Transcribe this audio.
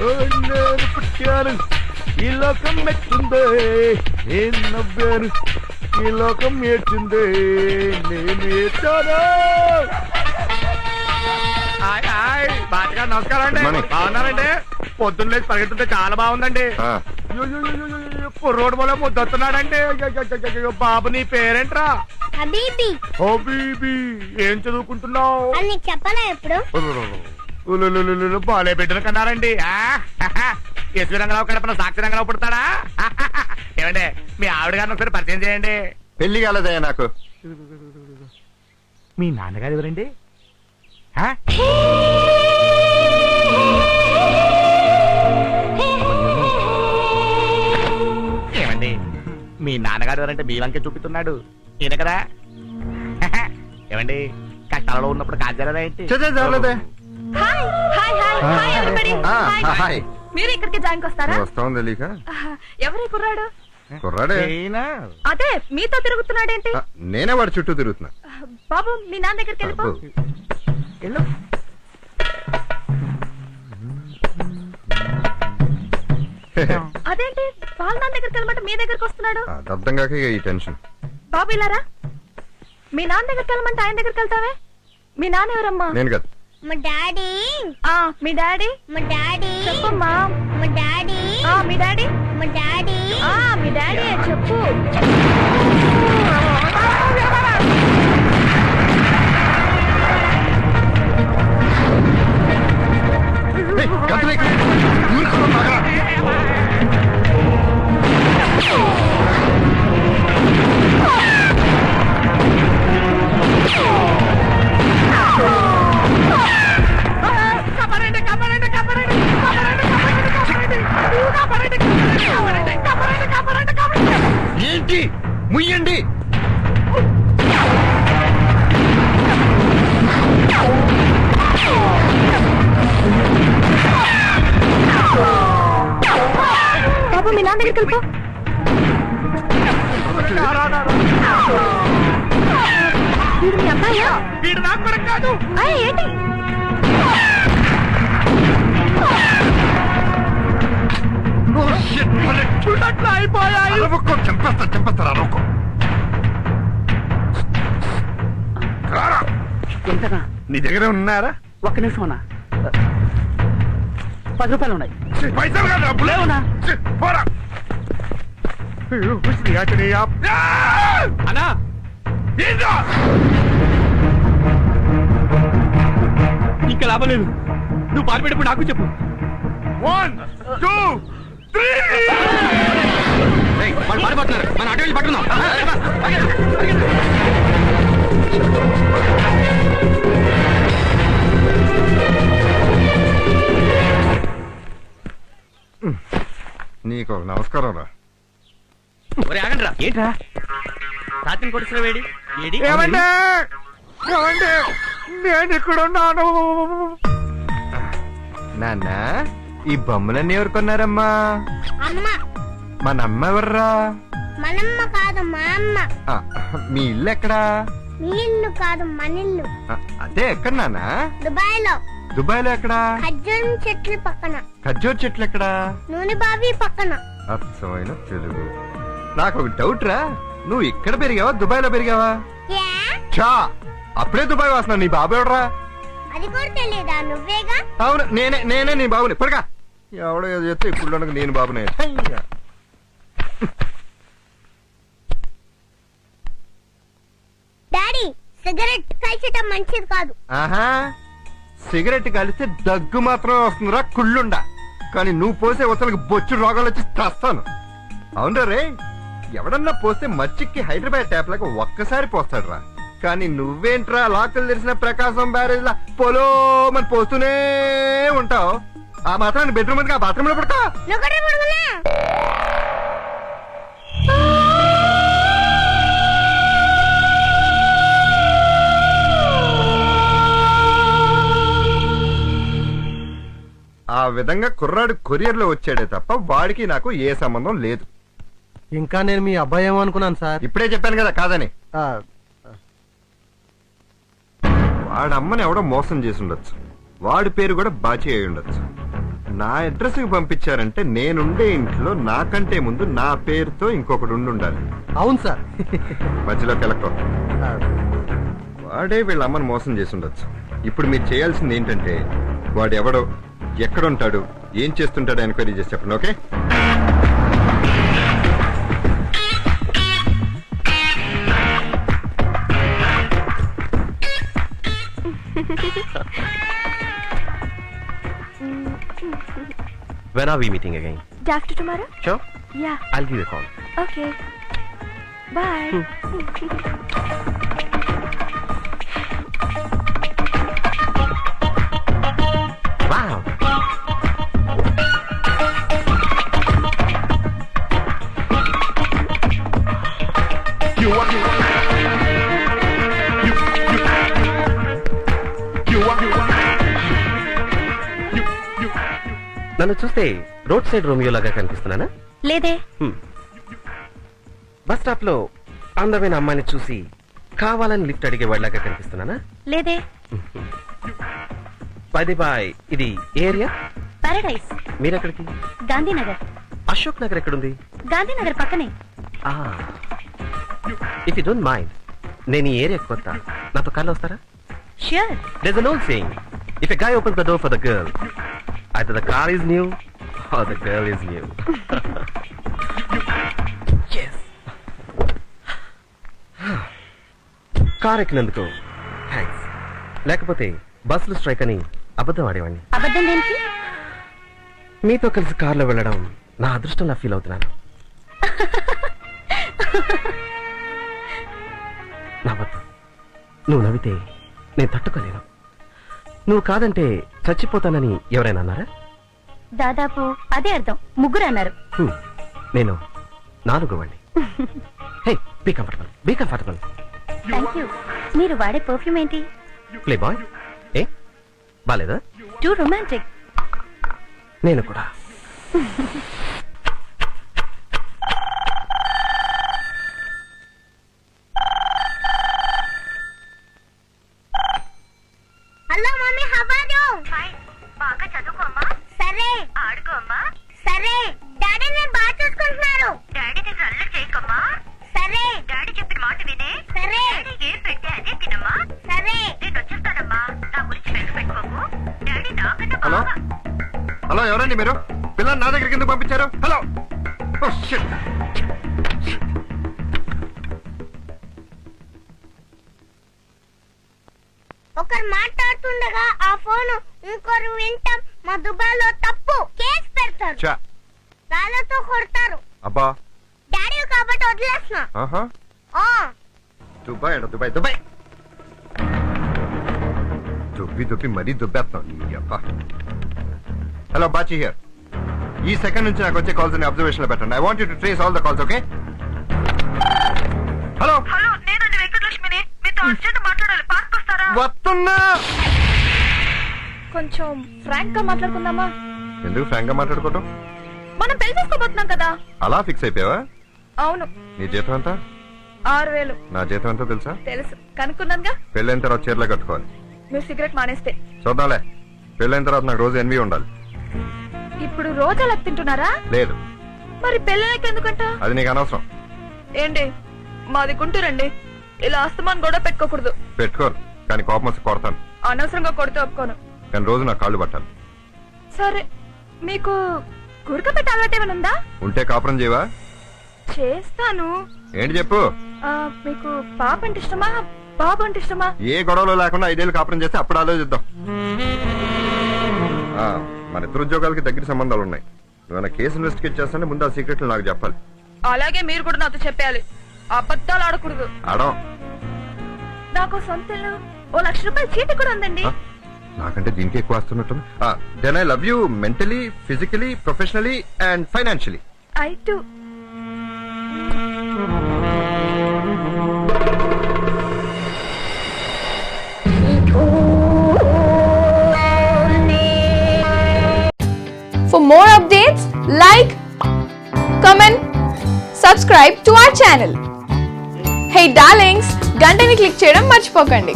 నేను పుట్టాను ఈ లోకం మెచ్చిందే, నేను నవ్వాను ఈ లోకం ఏడ్చిందే, నేను ఏడ్చాను. బాగా నమస్కారం అండి. బాగున్నారండి? పొద్దున్న లేచి పరిగెత్తుంటే చాలా బాగుందండి. రోడ్డు మూల ముద్దొస్తున్నాడండి. బాబు నీ పేరేంట్రా? హబీబీ. హబీబీ. ఏం చదువుకుంటున్నావు? చెప్పలే ఎప్పుడు బాలే బిడ్డలు కన్నారండి. ఎస్వి రంగరావు కడపన సాక్షి రంగరావు పుడతాడా? ఏమండి మీ ఆవిడ గారిని ఒకసారి పరిచయం చేయండి. పెళ్లి కాలేదయ్యా నాకు. మీ నాన్నగారు ఎవరండి? ఏమండి మీ నాన్నగారు ఎవరంటే మీ వంకే చూపిస్తున్నాడు ఈయన కదా. ఏమండి కష్టాలలో ఉన్నప్పుడు కాజారా ఏంటి? మీరు ఇక్కడికి జాయిన్ వస్తారా? వస్తాం తెలియక. ఎవరి కుర్రాడు? కుర్రాడే. అదే మీతో తిరుగుతున్నాడేంటి? నేనే వాడి చుట్టూ తిరుగుతున్నా. బాబు మీ నాన్న దగ్గరికి వెళ్ళిపో. అదేంటి వాళ్ళ నాన్న దగ్గరికి వెళ్ళమంటే మీ దగ్గరికి వస్తున్నాడు? అర్థం కాక ఈ టెన్షన్. బాబు ఇలారా. మీ నాన్న దగ్గరికి వెళ్ళమంటే ఆయన దగ్గరికి వెళ్తావే? మీ నాన్న ఎవరమ్మా? నేను కాదు. మా డాడీ. మీ డాడీ. మా డాడీ చెప్పమ్మా. మా డాడీ. మీ డాడీ. మా డాడీ. మీ డాడీ చెప్పు. ఏంటి ముయ్యండి. బాబు మీ నాన్న దగ్గరికి వెళ్ళిపో. వీడు మీ అబ్బాయా? వీడు నాకు కూడా కాదు. ఏంటి? అయిపోయాయి. ఎంతనా? నీ దగ్గర ఉన్నారా? ఒక్క నిమిషం అన్నా. 10 రూపాయలు ఉన్నాయి. పైసలు కాదు డబ్బులు. లేవునా? పోరా. అన్నా ఇంకా లాభం లేదు. నువ్వు పారిపెట్టప్పుడు నాకు చెప్పు. 1 2 3. వాళ్ళు పారిపోతున్నారు. మన అటు వెళ్ళి పట్టుకుందాం. నీకు నమస్కారం రా. ఆగండి రా. ఏంట్రా రాత్రి కొడుతున్న వేడి ఏడి? ఏమండి నేను ఇక్కడ ఉన్నాను. నాన్న ఈ బొమ్మలన్నీ ఎవరు కొన్నారమ్మా? అమ్మ. మన అమ్మ ఎవర్రా? మనమ్మ కాదు మా అమ్మ. మీ ఇల్లు ఎక్కడా? మీ ఇల్లు కాదు మన ఇల్లు. అదే ఎక్కడ నాన్న? దుబాయ్ లో. దుబాయ్ లో ఎక్కడా? ఖర్జూరం చెట్లు పక్కన. ఖర్జూర్ చెట్లు ఎక్కడా? నూనె బావి పక్కన. అర్థమైన తెలుగు. నాకు ఒక డౌట్ రా. నువ్వు ఇక్కడ పెరిగావా దుబాయ్ లో పెరిగావా? చా అప్పుడే దుబాయ్ వాసన. నీ బాబు ఎవడరా? అది కూడా తెలియదా? నువ్వేగా. అవును నేనే నీ బాబుని. పడగా ఎవడో చెప్తే ఇప్పుడు నేను బాబునే. డాడీ సిగరెట్ కాల్చటం మంచిది కాదు. ఆహా సిగరెట్ కలిస్తే దగ్గు మాత్రం వస్తుందిరా కుళ్ళుండా. కానీ నువ్వు పోసే వసలకు బొచ్చు రోగాలు వచ్చి తెస్తాను. అవునరా రే. ఎవడన్నా పోస్తే మచ్చిక్కి హైదరాబాద్ ట్యాప్ లాగా ఒక్కసారి పోస్తాడు రా. కానీ నువ్వేంట్రా లాకలు తెరిచిన ప్రకాశం బ్యారేజ్ లా పొలో మన పోస్తూనే ఉంటావు. ఆ మాత్రాన్ని బెడ్రూమ్ ఆ బాత్రూమ్ లో పడతా. ఆ విధంగా కుర్రాడు కొరియర్ లో వచ్చాడే తప్ప వాడికి నాకు ఏ సంబంధం లేదు. ఇంకా నేను మీ అబ్బాయి ఏమో అనుకున్నాను సార్. ఇప్పుడే చెప్పాను కదా కాదని. వాడమ్మని ఎవడో మోసం చేసి ఉండొచ్చు. వాడి పేరు కూడా బాచి అయి ఉండొచ్చు. నా అడ్రస్ కి పంపించారంటే నేనుండే ఇంట్లో నాకంటే ముందు నా పేరుతో ఇంకొకటి ఉండాలి. అవును సార్. మధ్యలో కెలక్కో. వాడే వీళ్ళ అమ్మని మోసం చేసి ఉండొచ్చు. ఇప్పుడు మీరు చేయాల్సింది ఏంటంటే వాడు ఎవడో, ఎక్కడుంటాడు, ఏం చేస్తుంటాడో ఎంక్వైరీ చేసి చెప్పండి. Okay? When are we meeting again? Day after tomorrow? Sure. Yeah. I'll give you a call. Okay. Bye. Wow. నన్ను చూస్తే రోడ్ సైడ్ రోమియో లాగా కనిపిస్తున్నానా? లేదే. బస్ స్టాప్ లో అందమైన అమ్మాయిని చూసి కావాలని లిఫ్ట్ అడిగే వాళ్ళగా కనిపిస్తున్నానా? లేదే. పది బాయ్, ఇది ఏరియా? పారడైస్. మీరెక్కడికి? గాంధీనగర్. అశోక్ నగర్ ఎక్కడుంది? గాంధీనగర్ పక్కనే. ఇఫ్ యూ డోంట్ మైండ్, నేను ఈ ఏరియా కొత్త, నాతో కాళ్ళు వస్తారా? Sure. There's an old saying, if a guy opens the door for the girl, either the car is new or the girl is new. Yes. Car ఎక్కినందుకు thanks. లేకపోతే బస్సులు strike అని అబద్ధం ఆడేవాడిని. అబద్ధం దేనికి? మీతో కలిసి కార్లో వెళ్ళడం నా అదృష్టంలా ఫీల్ అవుతున్నాను. నవ్వద్దు. నువ్వు నవ్వితే నేను తట్టుకోలేను. నువ్వు కాదంటే చచ్చిపోతానని ఎవరైనా అన్నారా? దాదాపు అదే అర్థం. ముగ్గురు అన్నారు. నేను 4వ వాడిని. Hey, be comfortable, be comfortable. Thank you. మీరు వాడే పర్ఫ్యూమ్ ఏంటి? Playboy. ఏ బాలేదా? Too romantic. నేను కూడా. Hello mummy, how are you? Fine. బాగా చదువుకోమ్మా. సరే. ఆడుకోమ్మా. సరే. డాడీ నేను బాగా చూసుకుంటున్నారు. డాడీ దగ్గర అల్లరి చేయకమ్మా. సరే. డాడీ చెప్పిన మాట వినే. సరే. డాడీ ఏం పెడితే అదే తినమ్మా. సరే. నేను వచ్చేస్తానమ్మా. నా గురించి పెట్టుకోకు. డాడీ నాకన్నా హలో బాగా. హలో, ఎవరండి మీరు? పిల్లలు నా దగ్గరికి ఎందుకు పంపించారు? హలో. Oh, shit. ఒకరు మాట్లాడుతుండగా ఆ ఫోన్ ఇంకొకరు వింటాం. మా దుబాయ్లో తప్పు. కేసు పెడతారు. చా. రాళ్ళతో కొడతారు. అబ్బా. డాడీ కాబట్టి వదిలేస్తున్నా. ఆహా. ఆ. దుబాయ్ అంట, దుబాయ్ దుబాయ్. దుబ్బి మరీ దుబ్బేస్తాం. Hello, Bachi here. ఈ సెకండ్ నుంచి నాకు వచ్చే కాల్స్ ని అబ్జర్వేషన్ లో పెట్టండి. I want you to trace all the calls. Okay? Hello. Hello, నేనండి వెంకటలక్ష్మిని. మీతో అర్జెంట్ మాట్లాడాలి. పార్క్ వస్తారా? వస్తున్నా. కొంచెం ఫ్రాంక్ గా మాట్లాడుకుందామా? ఎందుకు ఫ్రాంక్ గా మాట్లాడుకోవటం? మనం పెళ్లి చేసుకోబోతున్నాం కదా. అలా ఫిక్స్ అయిపోయావా? అవును. నీ జీతం ఎంత? 6000. నా జీతం ఎంతో తెలుసా? తెలుసు, కనుక్కున్నానుగా. పెళ్ళైన తర్వాత చీరలో కట్టుకోవాలి. మీరు సిగరెట్ మానేస్తే. చూద్దాంలే. పెళ్ళైన తర్వాత నాకు రోజు ఎన్వి ఉండాలి. ఇప్పుడు రోజు అలా తింటున్నారా? లేదు. మరి పెళ్ళకి ఎందుకంట? అది నీకు అనవసరం. ఏంటి, మాది గుంటూరండి. ఇలా అస్తమాన్ గొడవ పెట్టుకోకూడదు. పెట్టుకోరు, కానీ కోపం వస్తే కొడతాను. అనవసరంగా కొడితే ఒప్పుకోను. కానీ రోజు నా కాళ్ళు పట్టాలి. సరే, మీకు గురక పెట్టే అలవాటు ఏమైనా ఉందా? ఉంటే కాపురం చేయవా? చేస్తాను. ఏంటి చెప్పు. మీకు పాప అంటే ఇష్టమా, బాబు అంటే ఇష్టమా? ఏ గొడవలు లేకుండా 5 ఏళ్ళు కాపురం చేస్తే అప్పుడు ఆలోచిద్దాం. మన ఇద్దరు ఉద్యోగాలకి దగ్గర సంబంధాలు ఉన్నాయి. నువ్వు కేసు ఇన్వెస్టిగేట్ చేస్తానే ముందు ఆ సీక్రెట్లు నాకు చెప్పాలి. అలాగే మీరు కూడా నాతో చెప్పాలి. అబద్ధాలు ఆడకూడదు. ఆడం. నాకు సొంత ఇల్లు, 1 లక్ష రూపాయలు చీటీ కూడా ఉందండి. నాకంటే దీనికి ఎక్కువ వస్తున్నట్టు. Then I love you mentally, physically, professionally and financially. I too. For more updates, like, comment, subscribe to our channel. Hey darlings, గంటని click చేయడం మర్చిపోకండి.